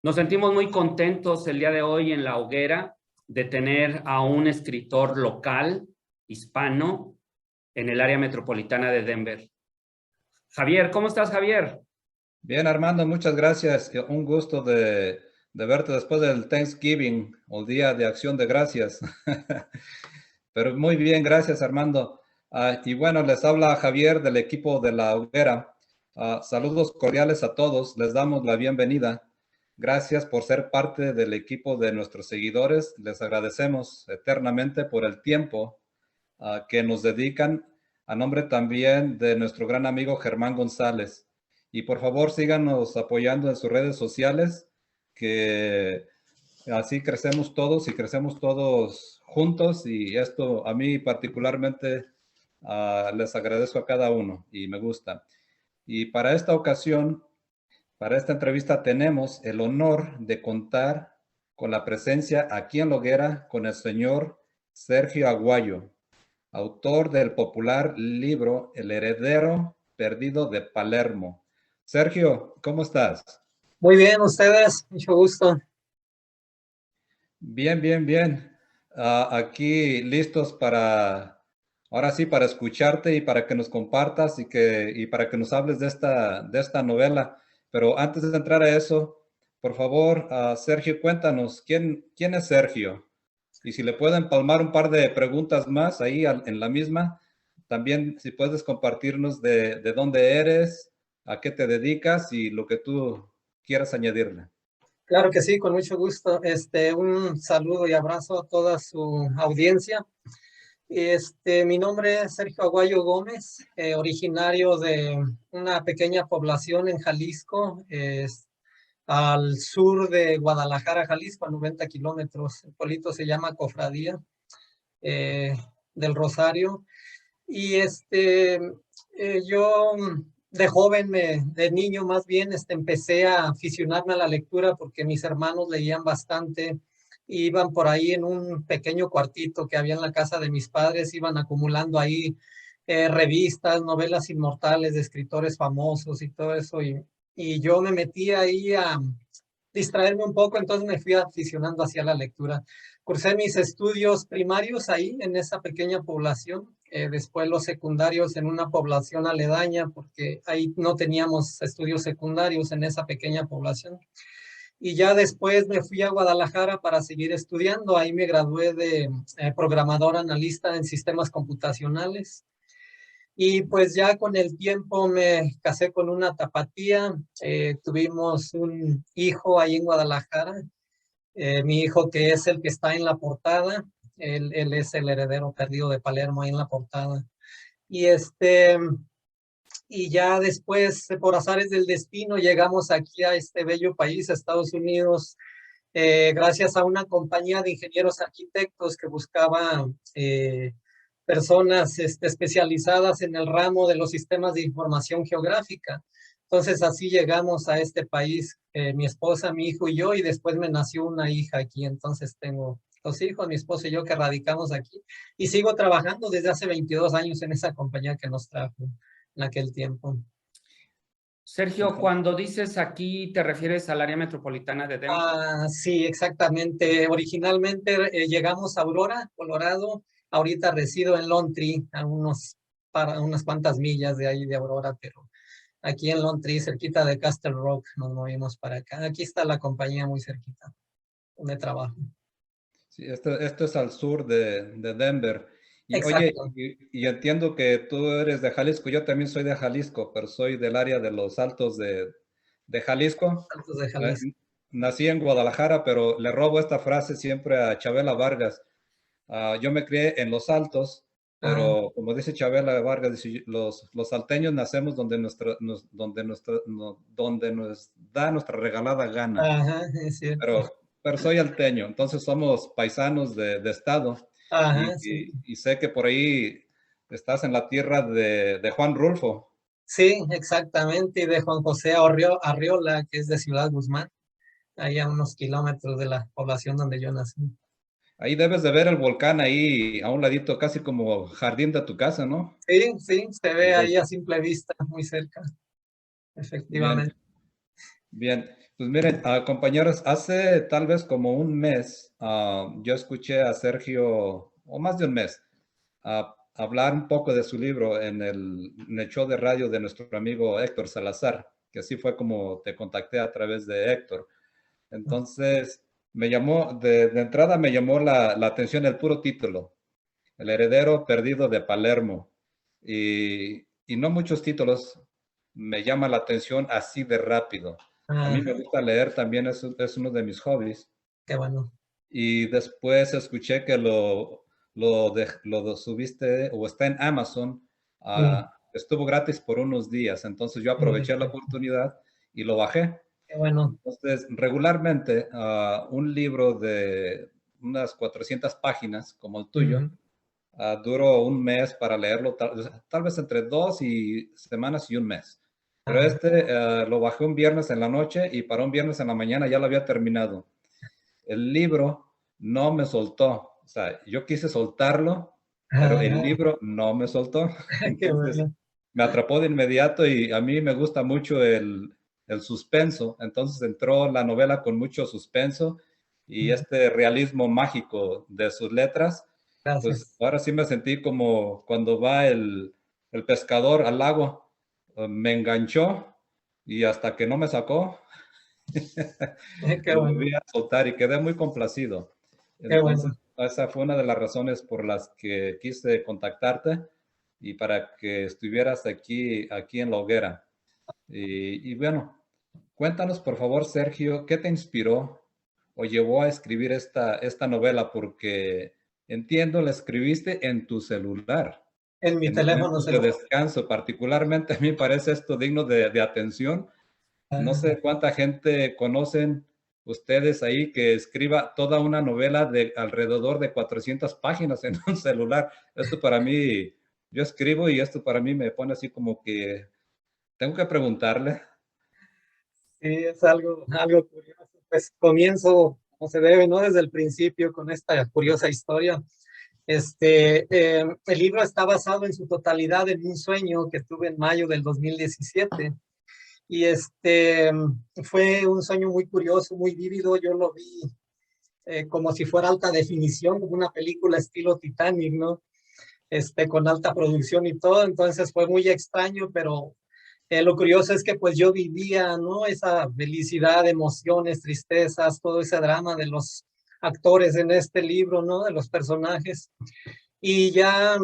Nos sentimos muy contentos el día de hoy en La Hoguera de tener a un escritor local, hispano, en el área metropolitana de Denver. Javier, ¿cómo estás, Javier? Bien, Armando, muchas gracias. Un gusto de verte después del Thanksgiving, o Día de Acción de Gracias. Pero muy bien, gracias, Armando. Y bueno, les habla Javier del equipo de La Hoguera. Saludos cordiales a todos, les damos la bienvenida. Gracias por ser parte del equipo de nuestros seguidores. Les agradecemos eternamente por el tiempo que nos dedican, a nombre también de nuestro gran amigo Germán González. Y por favor síganos apoyando en sus redes sociales, que así crecemos todos y crecemos todos juntos, y esto a mí particularmente les agradezco a cada uno y me gusta. Y para esta ocasión, para esta entrevista, tenemos el honor de contar con la presencia aquí en La Hoguera con el señor Sergio Aguayo, autor del popular libro El heredero perdido de Palermo. Sergio, ¿cómo estás? Muy bien, ustedes, mucho gusto. Bien, bien, bien. Aquí listos para, ahora sí, para escucharte y para que nos compartas y para que nos hables de esta novela. Pero antes de entrar a eso, por favor, Sergio, cuéntanos, ¿quién es Sergio? Y si le pueden palmar un par de preguntas más ahí en la misma, también si puedes compartirnos de dónde eres, a qué te dedicas y lo que tú quieras añadirle. Claro que sí, con mucho gusto. Un saludo y abrazo a toda su audiencia. Mi nombre es Sergio Aguayo Gómez, originario de una pequeña población en Jalisco, al sur de Guadalajara, Jalisco, a 90 kilómetros. El pueblito se llama Cofradía eh, del Rosario. Y yo de joven, de niño más bien, empecé a aficionarme a la lectura porque mis hermanos leían bastante. Iban por ahí en un pequeño cuartito que había en la casa de mis padres, iban acumulando ahí revistas, novelas inmortales de escritores famosos y todo eso. Y yo me metí ahí a distraerme un poco, entonces me fui aficionando hacia la lectura. Cursé mis estudios primarios ahí en esa pequeña población, después los secundarios en una población aledaña, porque ahí no teníamos estudios secundarios en esa pequeña población. Y ya después me fui a Guadalajara para seguir estudiando. Ahí me gradué de programador analista en sistemas computacionales. Y pues ya con el tiempo me casé con una tapatía. Tuvimos un hijo ahí en Guadalajara. Mi hijo, que es el que está en la portada. Él es el heredero perdido de Palermo ahí en la portada. Y y ya después, por azares del destino, llegamos aquí a este bello país, a Estados Unidos, gracias a una compañía de ingenieros arquitectos que buscaba personas especializadas en el ramo de los sistemas de información geográfica. Entonces así llegamos a este país, mi esposa, mi hijo y yo, y después me nació una hija aquí. Entonces tengo dos hijos, mi esposo y yo, que radicamos aquí, y sigo trabajando desde hace 22 años en esa compañía que nos trajo en aquel tiempo. Sergio, cuando dices aquí, ¿te refieres al área metropolitana de Denver? Sí, exactamente. Originalmente llegamos a Aurora, Colorado. Ahorita resido en Lone Tree, para unas cuantas millas de ahí de Aurora, pero aquí en Lone Tree, cerquita de Castle Rock, nos movimos para acá. Aquí está la compañía muy cerquita, donde trabajo. Sí, esto es al sur de Denver. Y oye, Exacto. y entiendo que tú eres de Jalisco. Yo también soy de Jalisco, pero soy del área de los Altos de Jalisco. Altos de Eh, Jalisco. Nací en Guadalajara, pero le robo esta frase siempre a Chabela Vargas. Yo me crié en Los Altos, Ah, pero como dice Chabela Vargas, dice, los salteños nacemos donde nos da nuestra regalada gana. ajá, es cierto. Pero soy alteño, entonces somos paisanos de estado, Ajá, sí. y sé que por ahí estás en la tierra de Juan Rulfo. Sí, exactamente. Y de Juan José Arriola, que es de Ciudad Guzmán, ahí a unos kilómetros de la población donde yo nací. Ahí debes de ver el volcán ahí a un ladito, casi como jardín de tu casa, ¿no? Sí, sí, se El ve ahí volcán. a simple vista, muy cerca, Bien. efectivamente. Bien, pues miren, compañeros, hace tal vez como un mes, yo escuché a Sergio, o más de un mes, hablar un poco de su libro en el show de radio de nuestro amigo Héctor Salazar, que así fue como te contacté a través de Héctor. Entonces, me llamó, de entrada me llamó la atención el puro título, El heredero perdido de Palermo. Y no muchos títulos me llaman la atención así de rápido. A mí me Ah, gusta leer también, es uno de mis hobbies. qué bueno. Y después escuché que lo subiste o está en Amazon. Mm, Estuvo gratis por unos días, entonces yo aproveché la oportunidad y lo bajé. qué bueno. Entonces, regularmente un libro de unas 400 páginas como el tuyo, Ujú. duro un mes para leerlo, tal vez entre 2 semanas y un mes. Pero Ah, este lo bajé un viernes en la noche y para un viernes en la mañana ya lo había terminado. El libro no me soltó. O sea, yo quise soltarlo, pero el ah, libro no me soltó. qué Entonces, bueno. me atrapó de inmediato y a mí me gusta mucho el suspenso. Entonces entró la novela con mucho suspenso y Mm, este realismo mágico de sus letras. Pues gracias. ahora sí me sentí como cuando va el pescador al lago. Me enganchó y hasta que no me sacó, Qué lo bueno, volví a soltar y quedé muy complacido. qué bueno. Entonces, esa fue una de las razones por las que quise contactarte y para que estuvieras aquí en la hoguera. Y bueno, cuéntanos por favor, Sergio, ¿qué te inspiró o llevó a escribir esta novela? Porque entiendo, la escribiste en tu celular, En mi en teléfono momentos de celular. descanso. Particularmente a mí me parece esto digno de atención. No Ah, sé cuánta gente conocen ustedes ahí que escriba toda una novela de alrededor de 400 páginas en un celular. Esto para mí, yo escribo y esto para mí me pone así como que tengo que preguntarle. sí, es algo curioso. Pues comienzo como se debe, ¿no? Desde el principio con esta curiosa historia. El libro está basado en su totalidad en un sueño que tuve en mayo del 2017. Y fue un sueño muy curioso, muy vívido. Yo lo vi como si fuera alta definición, como una película estilo Titanic, ¿no? Con alta producción y todo. Entonces fue muy extraño, pero lo curioso es que pues yo vivía, ¿no? Esa felicidad, emociones, tristezas, todo ese drama de los actores en este libro, ¿no? De los personajes. Y ya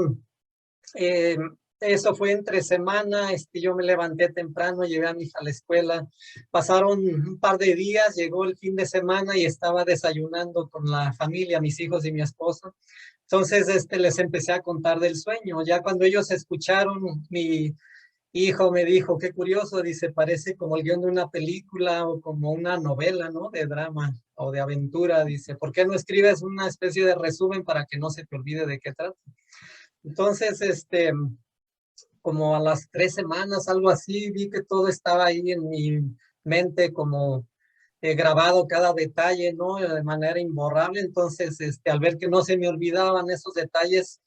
eh, eso fue entre semana, yo me levanté temprano, llevé a mi hija a la escuela, pasaron un par de días, llegó el fin de semana y estaba desayunando con la familia, mis hijos y mi esposo. Entonces, les empecé a contar del sueño. Ya cuando ellos escucharon, mi hijo me dijo, qué curioso, dice, parece como el guión de una película o como una novela, ¿no? De drama o de aventura. Dice, ¿por qué no escribes una especie de resumen para que no se te olvide de qué trata? Entonces, como a las 3 semanas, algo así, vi que todo estaba ahí en mi mente como grabado cada detalle, ¿no? De manera imborrable. Entonces, al ver que no se me olvidaban esos detalles,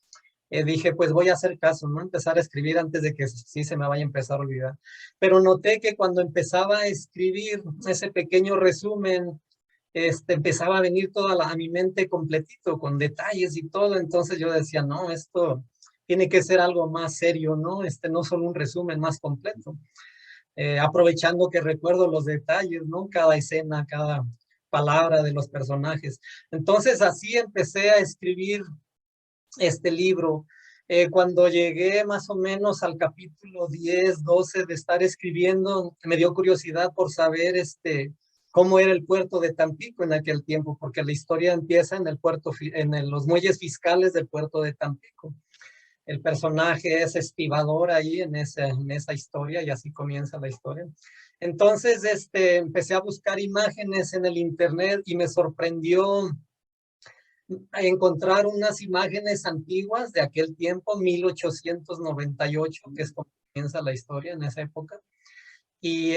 dije, pues voy a hacer caso, ¿no? Empezar a escribir antes de que sí se me vaya a empezar a olvidar. Pero noté que cuando empezaba a escribir ese pequeño resumen, empezaba a venir a mi mente completito, con detalles y todo. Entonces yo decía, no, esto tiene que ser algo más serio, ¿no? No solo un resumen más completo. Aprovechando que recuerdo los detalles, ¿no? Cada escena, cada palabra de los personajes. Entonces así empecé a escribir este libro. Cuando llegué más o menos al capítulo 10, 12 de estar escribiendo, me dio curiosidad por saber cómo era el puerto de Tampico en aquel tiempo, porque la historia empieza en el puerto, los muelles fiscales del puerto de Tampico. El personaje es estibador ahí en esa historia y así comienza la historia. Entonces, empecé a buscar imágenes en el internet y me sorprendió a encontrar unas imágenes antiguas de aquel tiempo, 1898, que es como comienza la historia en esa época. Y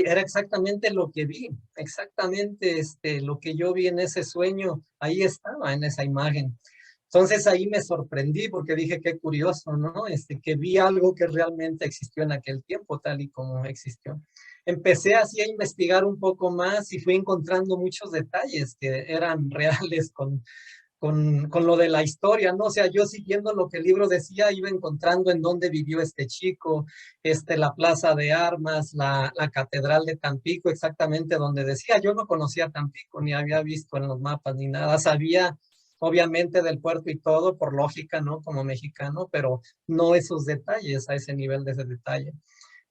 era exactamente lo que vi, exactamente lo que yo vi en ese sueño, ahí estaba en esa imagen. Entonces ahí me sorprendí porque dije, qué curioso, ¿no? Que vi algo que realmente existió en aquel tiempo, tal y como existió. empecé así a investigar un poco más y fui encontrando muchos detalles que eran reales con lo de la historia, ¿no? O sea, yo siguiendo lo que el libro decía, iba encontrando en dónde vivió este chico, la plaza de armas, la catedral de Tampico, exactamente donde decía. Yo no conocía Tampico, ni había visto en los mapas, ni nada. Sabía, obviamente, del puerto y todo, por lógica, ¿no? Como mexicano, pero no esos detalles, a ese nivel de ese detalle.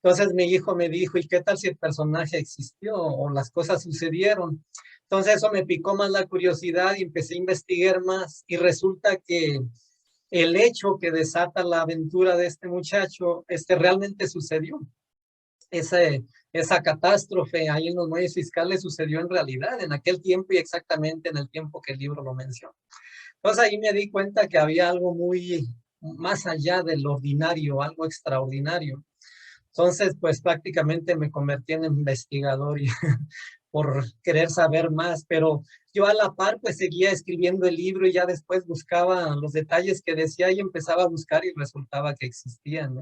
Entonces mi hijo me dijo, ¿y qué tal si el personaje existió o las cosas sucedieron? Entonces eso me picó más la curiosidad y empecé a investigar más y resulta que el hecho que desata la aventura de este muchacho, realmente sucedió. Esa catástrofe ahí en los muelles fiscales sucedió en realidad en aquel tiempo y exactamente en el tiempo que el libro lo menciona. Entonces ahí me di cuenta que había algo muy más allá del ordinario, algo extraordinario. Entonces, pues prácticamente me convertí en investigador y por querer saber más, pero yo a la par pues seguía escribiendo el libro y ya después buscaba los detalles que decía y empezaba a buscar y resultaba que existían.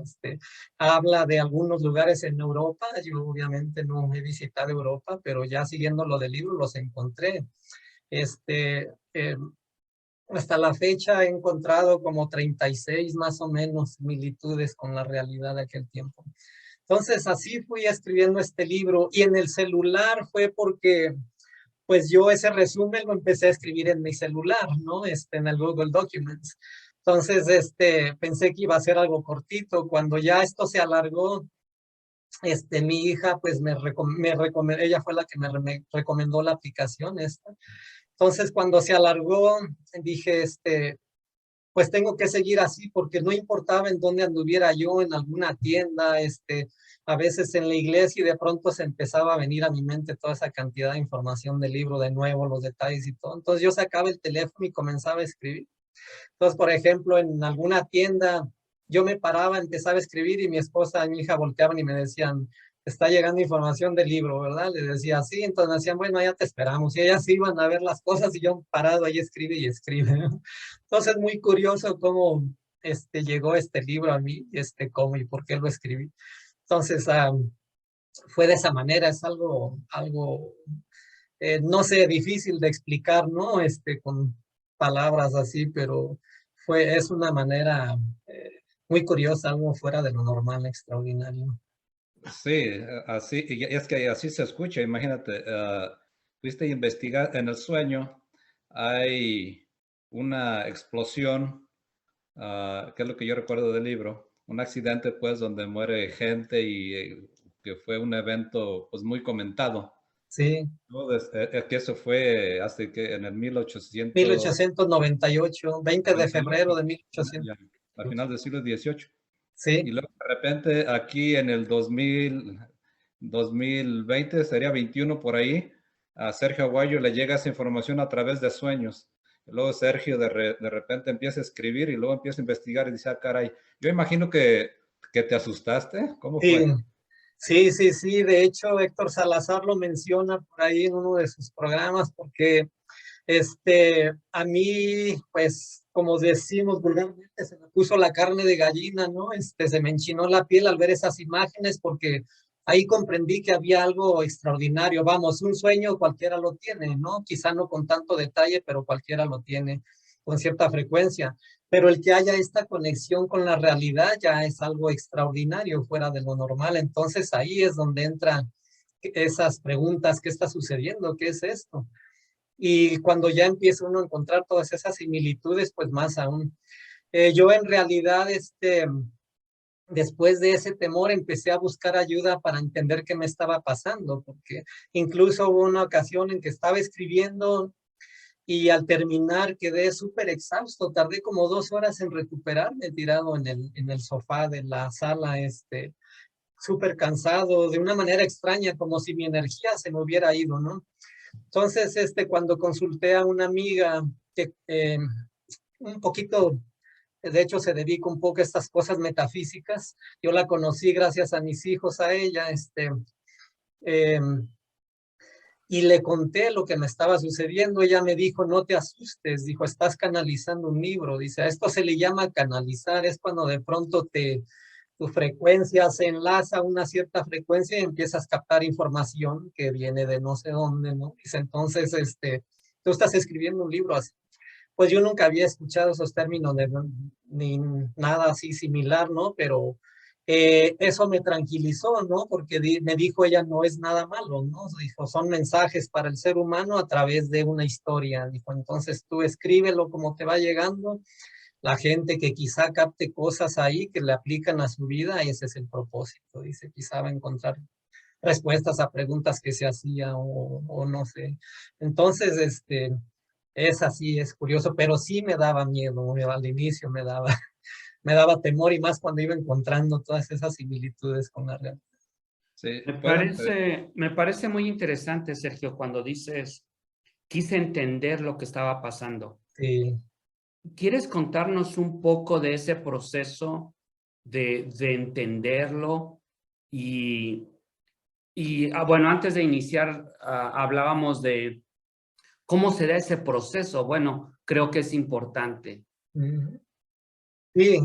Habla de algunos lugares en Europa, yo obviamente no he visitado Europa, pero ya siguiendo lo del libro los encontré. Eh, Hasta la fecha he encontrado como 36 más o menos similitudes con la realidad de aquel tiempo. Entonces así fui escribiendo este libro y en el celular fue porque pues yo ese resumen lo empecé a escribir en mi celular, ¿no? En el Google Documents. Entonces, pensé que iba a ser algo cortito. Cuando ya esto se alargó, mi hija, pues ella fue la que me recomendó la aplicación esta. Entonces, cuando se alargó, dije, pues tengo que seguir así porque no importaba en dónde anduviera yo, en alguna tienda, a veces en la iglesia y de pronto se empezaba a venir a mi mente toda esa cantidad de información del libro de nuevo, los detalles y todo. Entonces yo sacaba el teléfono y comenzaba a escribir. Entonces, por ejemplo, en alguna tienda, yo me paraba, empezaba a escribir y mi esposa y mi hija volteaban y me decían, está llegando información del libro, ¿verdad? Le decía, sí, entonces me decían, bueno, ya te esperamos. Y ellas iban a ver las cosas y yo parado ahí escribe y escribe, ¿no? Entonces, muy curioso cómo llegó este libro a mí, cómo y por qué lo escribí. Entonces, fue de esa manera, es algo no sé, difícil de explicar, ¿no? Con palabras así, pero es una manera muy curiosa, algo fuera de lo normal, extraordinario. Sí, así, y es que así se escucha, imagínate, fuiste a investigar en el sueño, hay una explosión, que es lo que yo recuerdo del libro, un accidente pues donde muere gente y que fue un evento pues muy comentado. Sí, ¿No? Que eso fue hace que en el 1898, 1898, 20 de febrero de ya, 1800. a final del siglo XVIII. Y Sí, luego de repente aquí en el 2020, sería 21 por ahí, a Sergio Aguayo le llega esa información a través de sueños. Y luego Sergio de repente empieza a escribir y luego empieza a investigar y dice, ah, caray, yo imagino que te asustaste. ¿Cómo sí, fue? sí. De hecho, Héctor Salazar lo menciona por ahí en uno de sus programas porque a mí, pues, como decimos vulgarmente, se me puso la carne de gallina, ¿no? Se me enchinó la piel al ver esas imágenes porque ahí comprendí que había algo extraordinario. Vamos, un sueño cualquiera lo tiene, ¿no? Quizá no con tanto detalle, pero cualquiera lo tiene con cierta frecuencia. Pero el que haya esta conexión con la realidad ya es algo extraordinario, fuera de lo normal. Entonces ahí es donde entran esas preguntas, ¿qué está sucediendo? ¿Qué es esto? Y cuando ya empieza uno a encontrar todas esas similitudes, pues más aún. Yo en realidad, después de ese temor, empecé a buscar ayuda para entender qué me estaba pasando, porque incluso hubo una ocasión en que estaba escribiendo y al terminar quedé súper exhausto. Tardé como 2 horas en recuperarme tirado en el sofá de la sala, súper cansado, de una manera extraña, como si mi energía se me hubiera ido, ¿no? Entonces, cuando consulté a una amiga que un poquito, de hecho, se dedica un poco a estas cosas metafísicas, yo la conocí gracias a mis hijos, a ella, eh, y le conté lo que me estaba sucediendo. Ella me dijo, no te asustes, dijo, estás canalizando un libro. Dice, a esto se le llama canalizar, es cuando de pronto tu frecuencia se enlaza a una cierta frecuencia y empiezas a captar información que viene de no sé dónde, ¿no? Dice, entonces, tú estás escribiendo un libro así. Pues yo nunca había escuchado esos términos ni nada así similar, ¿no? Pero eso me tranquilizó, ¿no? Porque me dijo ella, no es nada malo, ¿no? Dijo, son mensajes para el ser humano a través de una historia. Dijo, entonces tú escríbelo como te va llegando. La gente que quizá capte cosas ahí que le aplican a su vida, ese es el propósito. Dice, quizá va a encontrar respuestas a preguntas que se hacía o no sé. Entonces, es así, es curioso, pero sí me daba miedo, al inicio me daba temor y más cuando iba encontrando todas esas similitudes con la realidad. Sí, Me parece muy interesante, Sergio, cuando dices, quise entender lo que estaba pasando. Sí. ¿Quieres contarnos un poco de ese proceso de entenderlo? Bueno, antes de iniciar, hablábamos de cómo se da ese proceso. Bueno, creo que es importante. Sí,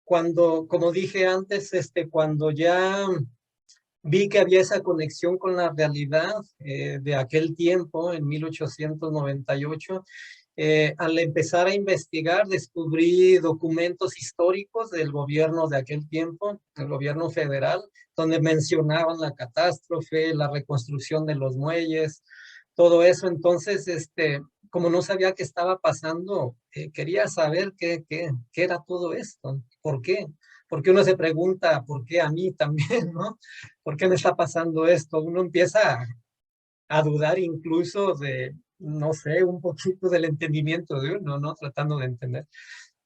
cuando, como dije antes, cuando ya vi que había esa conexión con la realidad de aquel tiempo, en 1898, al empezar a investigar, descubrí documentos históricos del gobierno de aquel tiempo, el gobierno federal, donde mencionaban la catástrofe, la reconstrucción de los muelles, todo eso. Entonces, como no sabía qué estaba pasando, quería saber qué era todo esto, por qué. Porque uno se pregunta, ¿por qué a mí también, no? ¿Por qué me está pasando esto? Uno empieza a dudar incluso de, no sé, un poquito del entendimiento de uno, ¿no? Tratando de entender.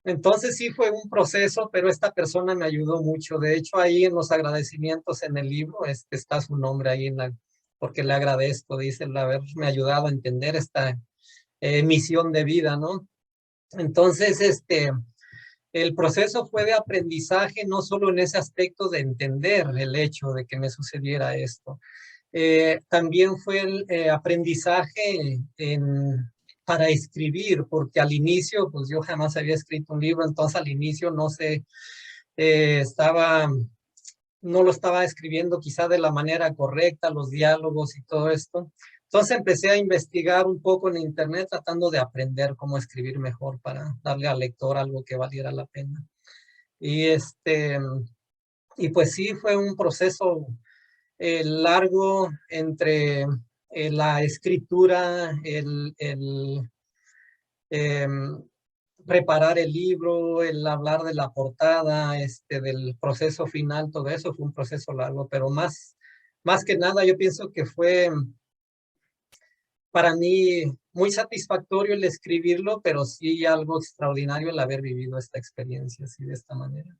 Entonces sí fue un proceso, pero esta persona me ayudó mucho. De hecho, ahí en los agradecimientos en el libro está su nombre ahí, porque le agradezco, dice, el haberme ayudado a entender esta misión de vida, ¿no? Entonces, el proceso fue de aprendizaje, no solo en ese aspecto de entender el hecho de que me sucediera esto. También fue el aprendizaje para escribir, porque al inicio, pues yo jamás había escrito un libro, entonces al inicio no sé, no lo estaba escribiendo quizá de la manera correcta, los diálogos y todo esto. Entonces empecé a investigar un poco en internet tratando de aprender cómo escribir mejor para darle al lector algo que valiera la pena. Y y pues sí, fue un proceso largo entre la escritura, em, preparar el libro, el hablar de la portada, del proceso final, todo eso fue un proceso largo, pero más que nada yo pienso que fue para mí muy satisfactorio el escribirlo, pero sí algo extraordinario el haber vivido esta experiencia así de esta manera.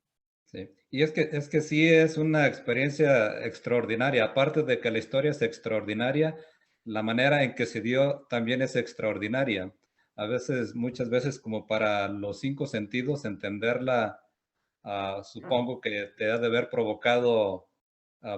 sí. Y es que sí es una experiencia extraordinaria. Aparte de que la historia es extraordinaria, la manera en que se dio también es extraordinaria. A veces, muchas veces, como para los 5 sentidos, entenderla, supongo que te ha de haber provocado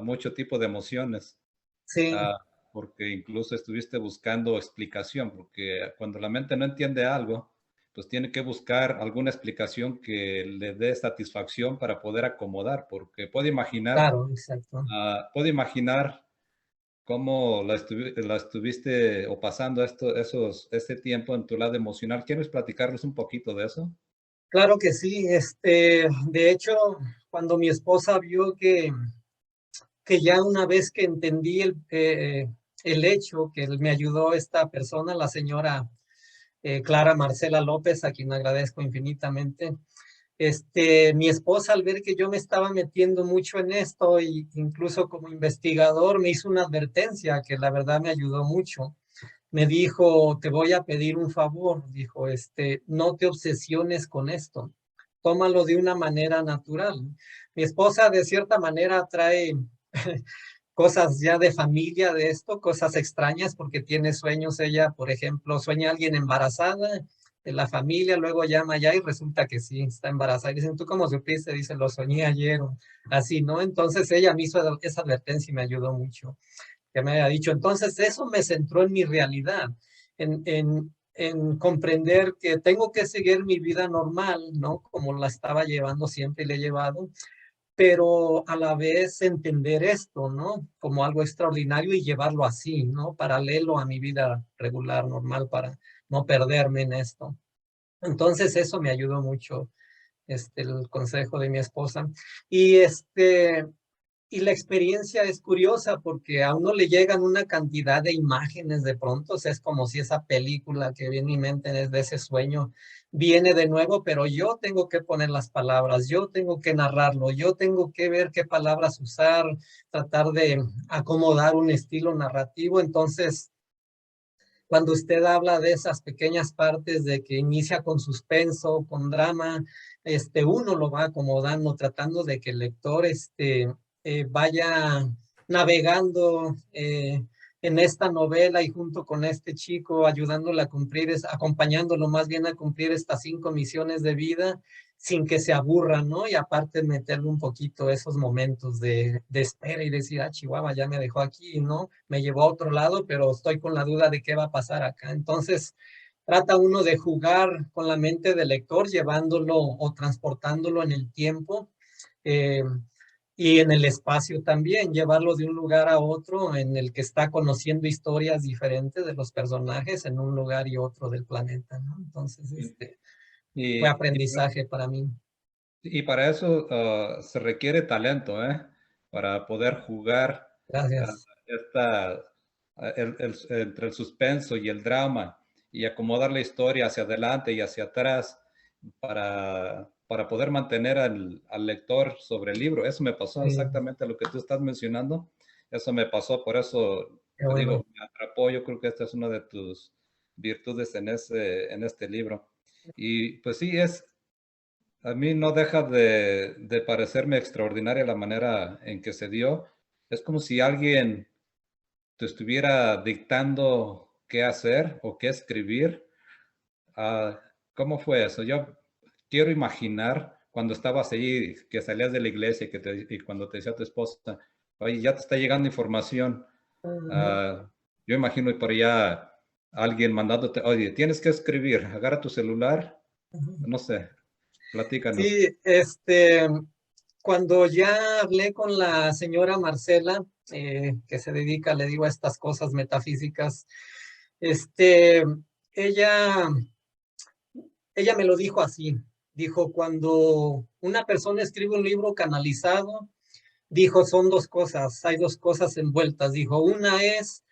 mucho tipo de emociones. Sí, Ah, porque incluso estuviste buscando explicación, porque cuando la mente no entiende algo, pues tiene que buscar alguna explicación que le dé satisfacción para poder acomodar, porque claro, exacto. puede imaginar cómo la estuviste o pasando ese tiempo en tu lado emocional. ¿Quieres platicarles un poquito de eso? Claro que sí, de hecho, cuando mi esposa vio que ya una vez que entendí el hecho, que me ayudó esta persona, la señora Clara Marcela López, a quien agradezco infinitamente, mi esposa al ver que yo me estaba metiendo mucho en esto y incluso como investigador me hizo una advertencia que la verdad me ayudó mucho. Me dijo, te voy a pedir un favor, dijo, no te obsesiones con esto, tómalo de una manera natural. Mi esposa de cierta manera trae cosas ya de familia de esto, cosas extrañas porque tiene sueños, ella, por ejemplo, sueña a alguien embarazada de la familia, luego llama ya y resulta que sí, está embarazada. Y dicen, ¿tú cómo supiste? Dice, lo soñé ayer, o así, ¿no? Entonces ella me hizo esa advertencia y me ayudó mucho que me haya dicho. Entonces eso me centró en mi realidad, en en comprender que tengo que seguir mi vida normal, ¿no? Como la estaba llevando siempre y le he llevado, pero a la vez entender esto, ¿no? Como algo extraordinario y llevarlo así, ¿no? Paralelo a mi vida regular, normal, para no perderme en esto. Entonces eso me ayudó mucho, el consejo de mi esposa. Y y la experiencia es curiosa porque a uno le llegan una cantidad de imágenes de pronto, o sea, es como si esa película que vi en mi mente desde ese sueño viene de nuevo, pero yo tengo que poner las palabras, yo tengo que narrarlo, yo tengo que ver qué palabras usar, tratar de acomodar un estilo narrativo. Entonces, cuando usted habla de esas pequeñas partes de que inicia con suspenso, con drama, uno lo va acomodando, tratando de que el lector vaya navegando en esta novela y junto con este chico ayudándole a cumplir, acompañándolo más bien a cumplir estas 5 misiones de vida sin que se aburra, ¿no? Y aparte meterle un poquito esos momentos de espera y decir, ah, Chihuahua ya me dejó aquí, ¿no? Me llevó a otro lado, pero estoy con la duda de qué va a pasar acá. Entonces, trata uno de jugar con la mente del lector, llevándolo o transportándolo en el tiempo eh, y en el espacio también, llevarlo de un lugar a otro en el que está conociendo historias diferentes de los personajes en un lugar y otro del planeta, ¿no? Entonces, fue Y, aprendizaje para mí. y para eso se requiere talento, ¿eh? Para poder jugar ah, Gracias. esta, entre el suspenso y el drama y acomodar la historia hacia adelante y hacia atrás para poder mantener al lector sobre el libro. Eso me pasó Sí, exactamente lo que tú estás mencionando. Eso me pasó, por eso qué te bueno. digo, me atrapó. Yo creo que esta es una de tus virtudes en este libro. Y pues sí, a mí no deja de parecerme extraordinaria la manera en que se dio. Es como si alguien te estuviera dictando qué hacer o qué escribir. Ah, ¿cómo fue eso? Yo quiero imaginar cuando estabas ahí, que salías de la iglesia y cuando te decía tu esposa, oye, ya te está llegando información. Ujú, Ah, yo imagino por allá alguien mandándote, oye, tienes que escribir, agarra tu celular, ujú. no sé, platícanos. Sí, cuando ya hablé con la señora Marcela, que se dedica, le digo, a estas cosas metafísicas, este, ella, ella me lo dijo así. Dijo, cuando una persona escribe un libro canalizado, dijo, son 2 cosas, hay 2 cosas envueltas. Dijo, una es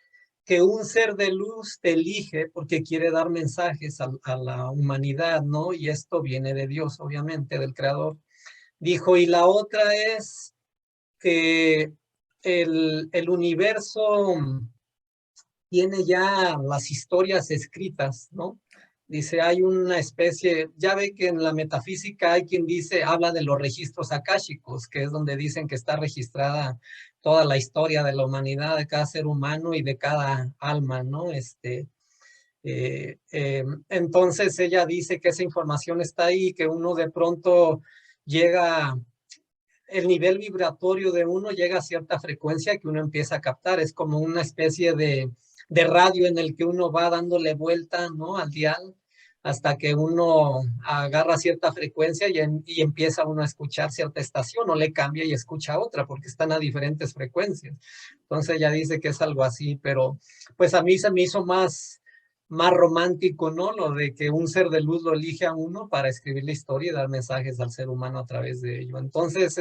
que un ser de luz te elige porque quiere dar mensajes a la humanidad, ¿no? Y esto viene de Dios, obviamente, del Creador. Dijo, y la otra es que el universo tiene ya las historias escritas, ¿no? Dice, hay una especie, ya ve que en la metafísica hay quien dice, habla de los registros akáshicos, que es donde dicen que está registrada toda la historia de la humanidad, de cada ser humano y de cada alma, ¿no? Entonces ella dice que esa información está ahí, que uno de pronto llega, el nivel vibratorio de uno llega a cierta frecuencia que uno empieza a captar. Es como una especie de radio en el que uno va dándole vuelta, ¿no? Al dial hasta que uno agarra cierta frecuencia y empieza uno a escuchar cierta estación o le cambia y escucha otra porque están a diferentes frecuencias. Entonces ella dice que es algo así, pero pues a mí se me hizo más romántico, ¿no? Lo de que un ser de luz lo elige a uno para escribir la historia y dar mensajes al ser humano a través de ello. Entonces,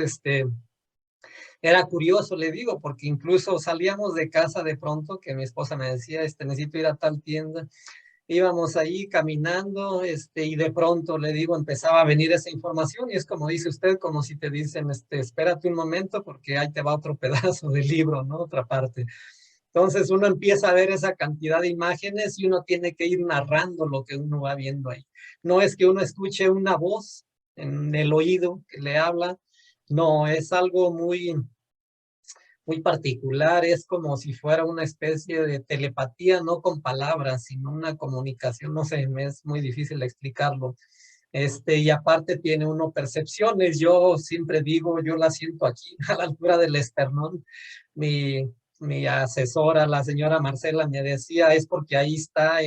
era curioso, le digo, porque incluso salíamos de casa de pronto, que mi esposa me decía, necesito ir a tal tienda. Íbamos ahí caminando, y de pronto le digo, empezaba a venir esa información y es como dice usted, como si te dicen, espérate un momento porque ahí te va otro pedazo del libro, ¿no? Otra parte. Entonces uno empieza a ver esa cantidad de imágenes y uno tiene que ir narrando lo que uno va viendo ahí. No es que uno escuche una voz en el oído que le habla, no, es algo muy particular, es como si fuera una especie de telepatía, no con palabras, sino una comunicación, no sé, me es muy difícil explicarlo. Y aparte tiene uno percepciones, yo siempre digo, yo la siento aquí, a la altura del esternón. Mi asesora, la señora Marcela, me decía, es porque ahí está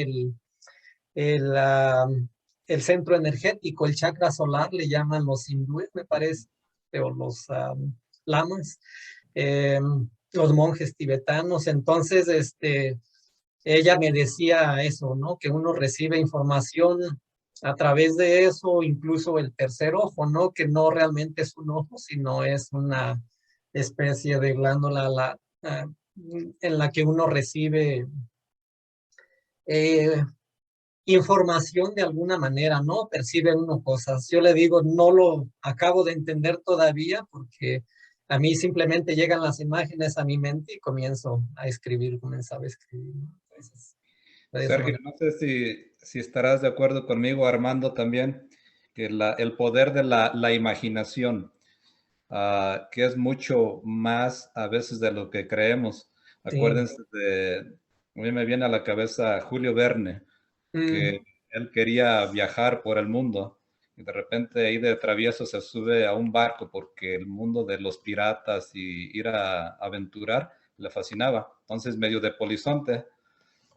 el centro energético, el chakra solar, le llaman los hindúes, me parece, o los lamas, los monjes tibetanos. Entonces, ella me decía eso, ¿no? Que uno recibe información a través de eso, incluso el tercer ojo, ¿no? Que no realmente es un ojo, sino es una especie de glándula en la que uno recibe eh, información de alguna manera, ¿no? Percibe uno cosas. Yo le digo, no lo acabo de entender todavía porque a mí simplemente llegan las imágenes a mi mente y comenzaba a escribir, ¿no? Entonces, de esa Sergio, manera. no sé si estarás de acuerdo conmigo, Armando, también, que el poder de la imaginación, que es mucho más a veces de lo que creemos. Sí. Acuérdense a mí me viene a la cabeza Julio Verne, Mm, que él quería viajar por el mundo y de repente ahí de travieso se sube a un barco porque el mundo de los piratas y ir a aventurar le fascinaba. Entonces, medio de polizonte,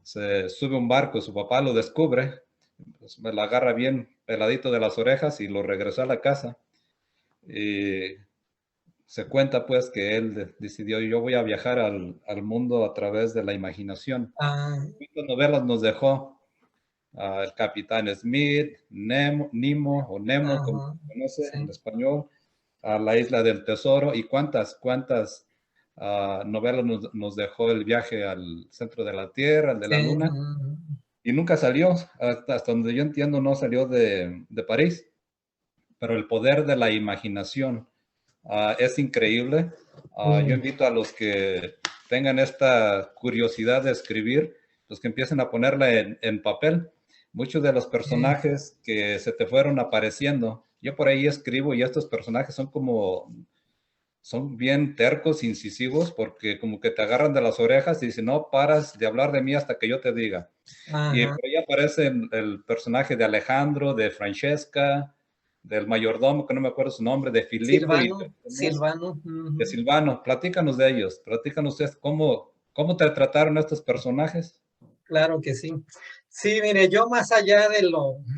se sube a un barco, su papá lo descubre, pues me la agarra bien peladito de las orejas y lo regresó a la casa. Y se cuenta pues que él decidió, yo voy a viajar al mundo a través de la imaginación. ah, ¿Cuántas novelas nos dejó? El Capitán Smith, Nemo o Nemo, como ajá, se conoce en sí. español, a La Isla del Tesoro, y cuántas novelas nos dejó el viaje al centro de la Tierra, al de Sí, la Luna, y nunca salió, hasta donde yo entiendo no salió de París, pero el poder de la imaginación es increíble. Yo mm, invito a los que tengan esta curiosidad de escribir, los que empiecen a ponerla en papel. Muchos de los sí, personajes que se te fueron apareciendo, yo por ahí escribo y estos personajes son bien tercos, incisivos, porque como que te agarran de las orejas y dicen, no paras de hablar de mí hasta que yo te diga. Y ajá. por ahí aparece el personaje de Alejandro, de Francesca, del mayordomo, que no me acuerdo su nombre, de Filippo y Silvano, de Tomás, Silvano. de Silvano. Platícanos de ellos, platícanos ustedes cómo te trataron estos personajes. Claro que sí. Sí, mire, yo más allá de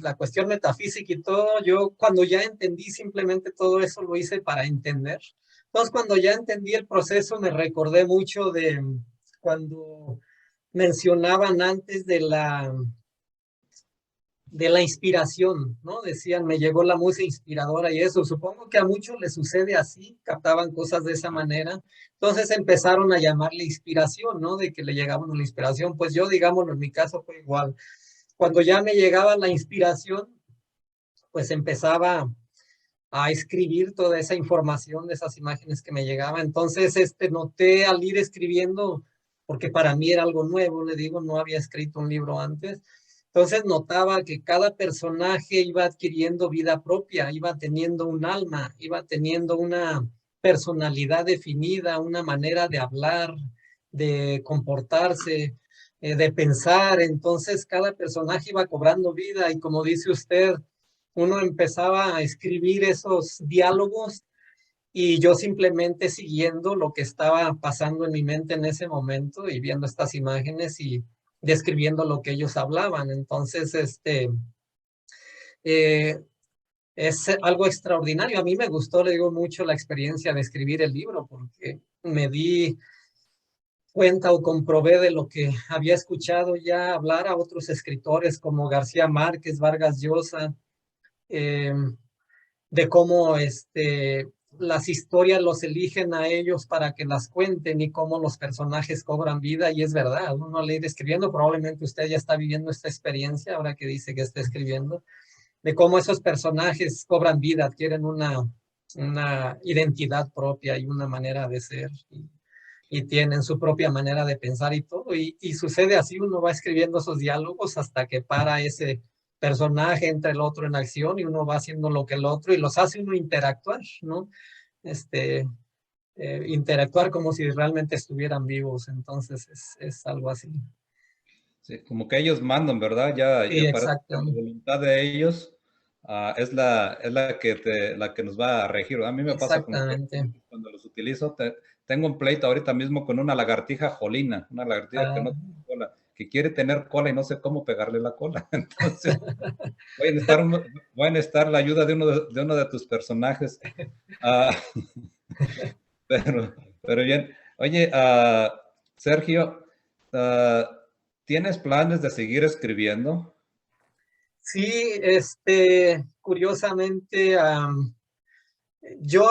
la cuestión metafísica y todo, yo cuando ya entendí simplemente todo eso lo hice para entender. Entonces, cuando ya entendí el proceso, me recordé mucho de cuando mencionaban antes de la inspiración, ¿no? Decían, me llegó la música inspiradora y eso. Supongo que a muchos les sucede así, captaban cosas de esa manera. Entonces empezaron a llamarle inspiración, ¿no? De que le llegaba una inspiración. Pues yo, digámoslo, en mi caso fue igual. Cuando ya me llegaba la inspiración, pues empezaba a escribir toda esa información de esas imágenes que me llegaba. Entonces, noté al ir escribiendo, porque para mí era algo nuevo, le digo, no había escrito un libro antes. Entonces notaba que cada personaje iba adquiriendo vida propia, iba teniendo un alma, iba teniendo una personalidad definida, una manera de hablar, de comportarse, de pensar. Entonces cada personaje iba cobrando vida y como dice usted, uno empezaba a escribir esos diálogos y yo simplemente siguiendo lo que estaba pasando en mi mente en ese momento y viendo estas imágenes y describiendo lo que ellos hablaban. Entonces, eh, es algo extraordinario. A mí me gustó, le digo mucho la experiencia de escribir el libro porque me di cuenta o comprobé de lo que había escuchado ya hablar a otros escritores como García Márquez, Vargas Llosa, eh, de cómo las historias los eligen a ellos para que las cuenten y cómo los personajes cobran vida. Y es verdad, uno al ir escribiendo, probablemente usted ya está viviendo esta experiencia ahora que dice que está escribiendo, de cómo esos personajes cobran vida, adquieren una identidad propia y una manera de ser. Y tienen su propia manera de pensar y todo. Y sucede así, uno va escribiendo esos diálogos hasta que para ese personaje entre el otro en acción y uno va haciendo lo que el otro y los hace uno interactuar, ¿no? Este, interactuar como si realmente estuvieran vivos. Entonces es algo así. Sí, como que ellos mandan, ¿verdad? Ya Sí, parece que exacto. la voluntad de ellos es la que nos va a regir. A mí me pasa con los Exactamente. cuando los utilizo. Tengo un pleito ahorita mismo con una lagartija jolina, una lagartija que Ah, no tiene cola. que quiere tener cola y no sé cómo pegarle la cola. Entonces, voy a necesitar la ayuda de uno de tus personajes. Uh, pero bien. Oye, Sergio, ¿tienes planes de seguir escribiendo? Sí, curiosamente, yo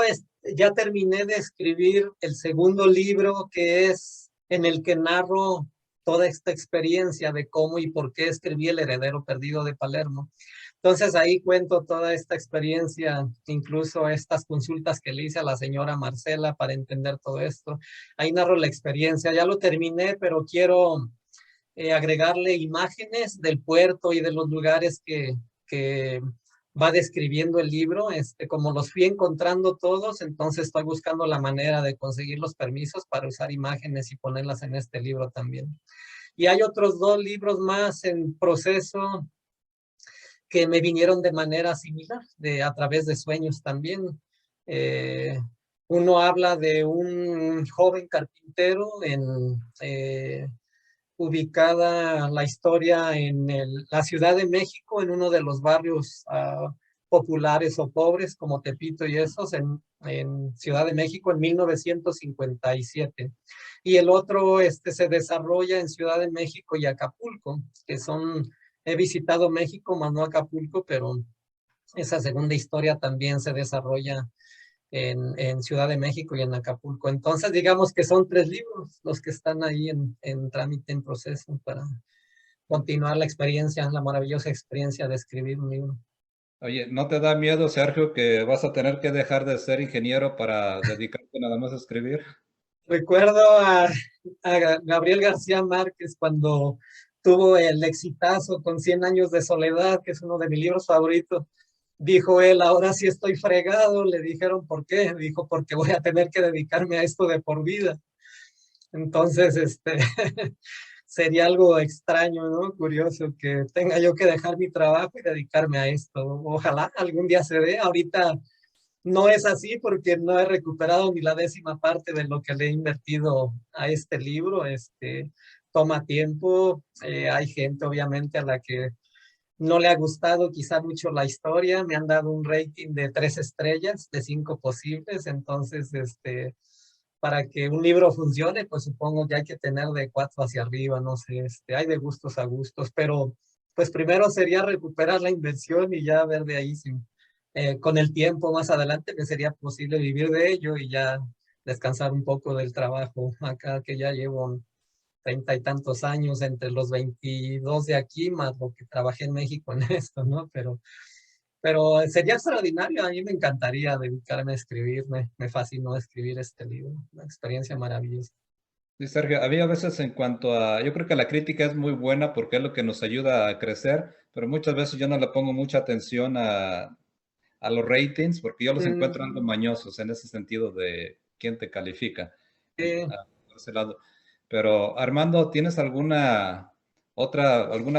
ya terminé de escribir el segundo libro, que es en el que narro toda esta experiencia de cómo y por qué escribí El heredero perdido de Palermo. Entonces ahí cuento toda esta experiencia, incluso estas consultas que le hice a la señora Marcela para entender todo esto. Ahí narro la experiencia. Ya lo terminé, pero quiero agregarle imágenes del puerto y de los lugares que va describiendo el libro. Como los fui encontrando todos, entonces estoy buscando la manera de conseguir los permisos para usar imágenes y ponerlas en este libro también. Y hay otros 2 libros más en proceso que me vinieron de manera similar, a través de sueños también. Uno habla de un joven carpintero ubicada la historia en la Ciudad de México, en uno de los barrios populares o pobres, como Tepito y esos, en Ciudad de México en 1957. Y el otro se desarrolla en Ciudad de México y Acapulco, que he visitado México, más no Acapulco, pero esa segunda historia también se desarrolla en Ciudad de México y en Acapulco. Entonces, digamos que son 3 libros los que están ahí en trámite, en proceso, para continuar la experiencia, la maravillosa experiencia de escribir un libro. Oye, ¿no te da miedo, Sergio, que vas a tener que dejar de ser ingeniero para dedicarte nada más a escribir? Recuerdo a Gabriel García Márquez cuando tuvo el exitazo con 100 años de soledad, que es uno de mis libros favoritos. Dijo él, ahora sí estoy fregado. Le dijeron, ¿por qué? Dijo, porque voy a tener que dedicarme a esto de por vida. Entonces, sería algo extraño, ¿no? Curioso que tenga yo que dejar mi trabajo y dedicarme a esto. Ojalá algún día se dé. Ahorita no es así porque no he recuperado ni la 10ª parte de lo que le he invertido a este libro. Toma tiempo. Hay gente, obviamente, a la que no le ha gustado quizá mucho la historia. Me han dado un rating de 3 estrellas de 5 posibles. Entonces, para que un libro funcione, pues supongo que hay que tener de 4 hacia arriba, no sé, hay de gustos a gustos, pero pues primero sería recuperar la inversión y ya ver de ahí si con el tiempo más adelante me sería posible vivir de ello y ya descansar un poco del trabajo acá, que ya llevo 30 y tantos años, entre los 22 de aquí más lo que trabajé en México en esto, ¿no? Pero sería extraordinario. A mí me encantaría dedicarme a escribir. Me fascinó escribir este libro. Una experiencia maravillosa. Sí, Sergio, había veces en cuanto a, yo creo que la crítica es muy buena porque es lo que nos ayuda a crecer, pero muchas veces yo no le pongo mucha atención a los ratings porque yo los encuentro algo mañosos en ese sentido de quién te califica. Por ese lado. Pero Armando, ¿tienes alguna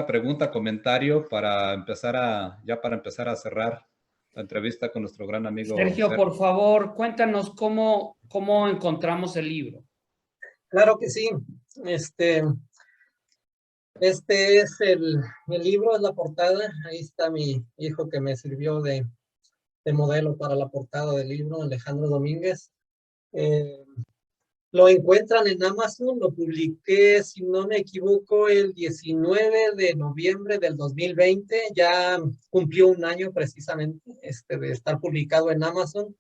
pregunta, comentario para empezar a cerrar la entrevista con nuestro gran amigo Sergio, por favor, cuéntanos cómo encontramos el libro. Claro que sí. Este es el libro, es la portada. Ahí está mi hijo que me sirvió de modelo para la portada del libro, Alejandro Domínguez. Lo encuentran en Amazon. Lo publiqué, si no me equivoco, el 19 de noviembre del 2020. Ya cumplió un año precisamente de estar publicado en Amazon.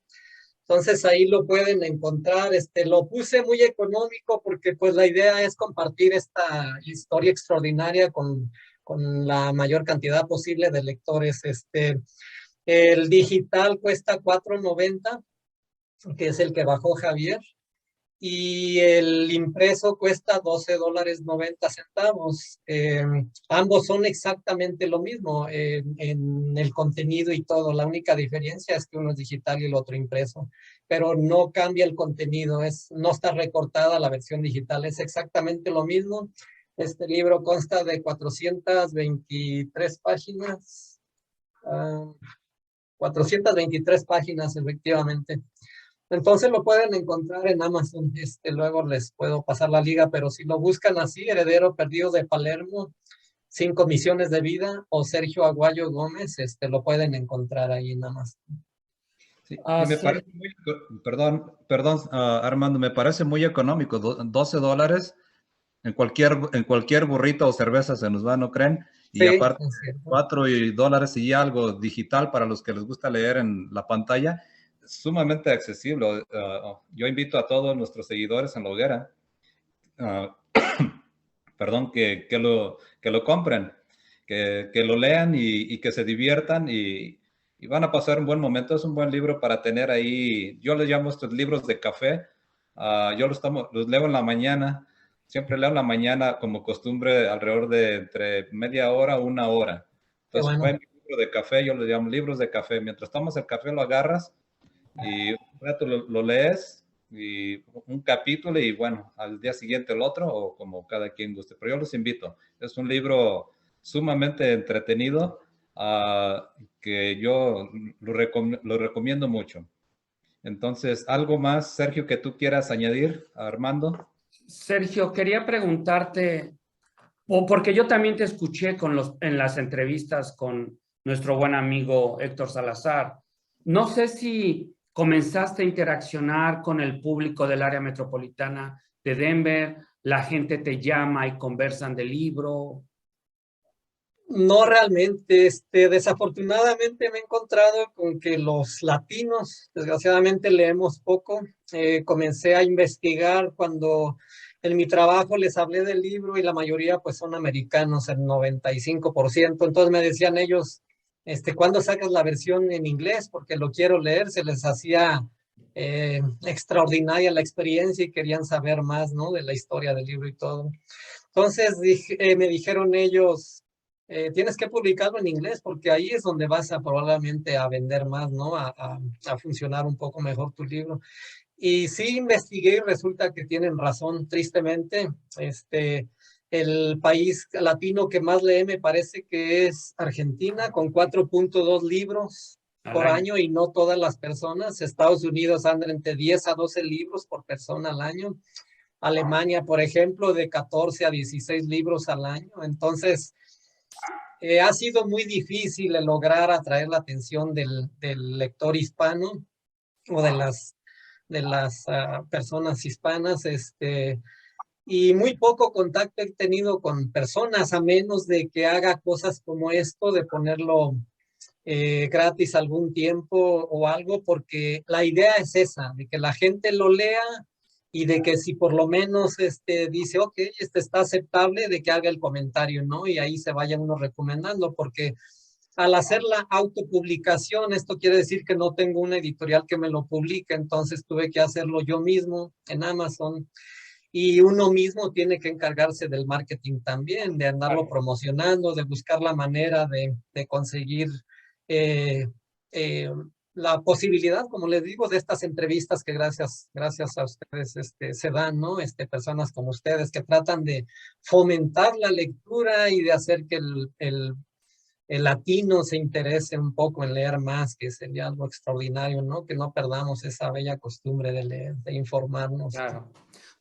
Entonces ahí lo pueden encontrar. Lo puse muy económico porque pues la idea es compartir esta historia extraordinaria con la mayor cantidad posible de lectores. El digital cuesta $4.90, que es el que bajó Javier, y el impreso cuesta $12.90. Ambos son exactamente lo mismo en el contenido y todo. La única diferencia es que uno es digital y el otro impreso, pero no cambia el contenido, no está recortada la versión digital, es exactamente lo mismo. Este libro consta de 423 páginas, 423 páginas efectivamente. Entonces lo pueden encontrar en Amazon. Luego les puedo pasar la liga, pero si lo buscan así, Heredero Perdido de Palermo, 5 misiones de vida, o Sergio Aguayo Gómez, lo pueden encontrar ahí en Amazon. Sí, y me parece muy, perdón, Armando, me parece muy económico, $12 en cualquier burrito o cerveza se nos va, ¿no creen? Y Sí, aparte, es cierto. $4 y algo digital para los que les gusta leer en la pantalla, sumamente accesible. Yo invito a todos nuestros seguidores en La Hoguera, perdón, que lo compren, que lo lean y que se diviertan y van a pasar un buen momento. Es un buen libro para tener ahí. Yo les llamo estos libros de café. Yo los leo en la mañana. Siempre leo en la mañana como costumbre alrededor de entre media hora a una hora. Qué Entonces bueno. fue mi libro de café, yo les llamo libros de café. Mientras tomas el café lo agarras y un rato lo lees y un capítulo y bueno, al día siguiente el otro o como cada quien guste. Pero yo los invito. Es un libro sumamente entretenido que yo lo recomiendo mucho. Entonces, ¿algo más, Sergio, que tú quieras añadir a Armando? Sergio, quería preguntarte, porque yo también te escuché en las entrevistas con nuestro buen amigo Héctor Salazar. No sé si comenzaste a interaccionar con el público del área metropolitana de Denver, la gente te llama y conversan del libro. No realmente, desafortunadamente me he encontrado con que los latinos, desgraciadamente leemos poco. Comencé a investigar cuando en mi trabajo les hablé del libro y la mayoría pues son americanos, el 95%. Entonces me decían ellos, ¿cuándo sacas la versión en inglés? Porque lo quiero leer, se les hacía extraordinaria la experiencia y querían saber más, ¿no? De la historia del libro y todo. Entonces me dijeron ellos, tienes que publicarlo en inglés porque ahí es donde vas a probablemente a vender más, ¿no? A funcionar un poco mejor tu libro. Y sí investigué y resulta que tienen razón, tristemente. El país latino que más lee me parece que es Argentina, con 4.2 libros por año y no todas las personas. Estados Unidos andan entre 10 a 12 libros por persona al año. Alemania, por ejemplo, de 14 a 16 libros al año. Entonces, ha sido muy difícil lograr atraer la atención del lector hispano o de las personas hispanas, y muy poco contacto he tenido con personas, a menos de que haga cosas como esto, de ponerlo gratis algún tiempo o algo, porque la idea es esa, de que la gente lo lea y de que si por lo menos dice, ok, está aceptable, de que haga el comentario, ¿no? Y ahí se vaya uno recomendando, porque al hacer la autopublicación, esto quiere decir que no tengo una editorial que me lo publique, entonces tuve que hacerlo yo mismo en Amazon. Y uno mismo tiene que encargarse del marketing también, de andarlo promocionando, de buscar la manera de conseguir eh, eh, la posibilidad, como les digo, de estas entrevistas que gracias a ustedes se dan, ¿no? Personas como ustedes que tratan de fomentar la lectura y de hacer que el latino se interese un poco en leer más, que sería algo extraordinario, ¿no? Que no perdamos esa bella costumbre de leer, de informarnos. Claro.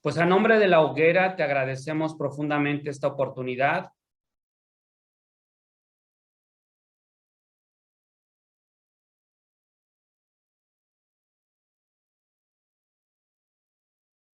Pues a nombre de La Hoguera te agradecemos profundamente esta oportunidad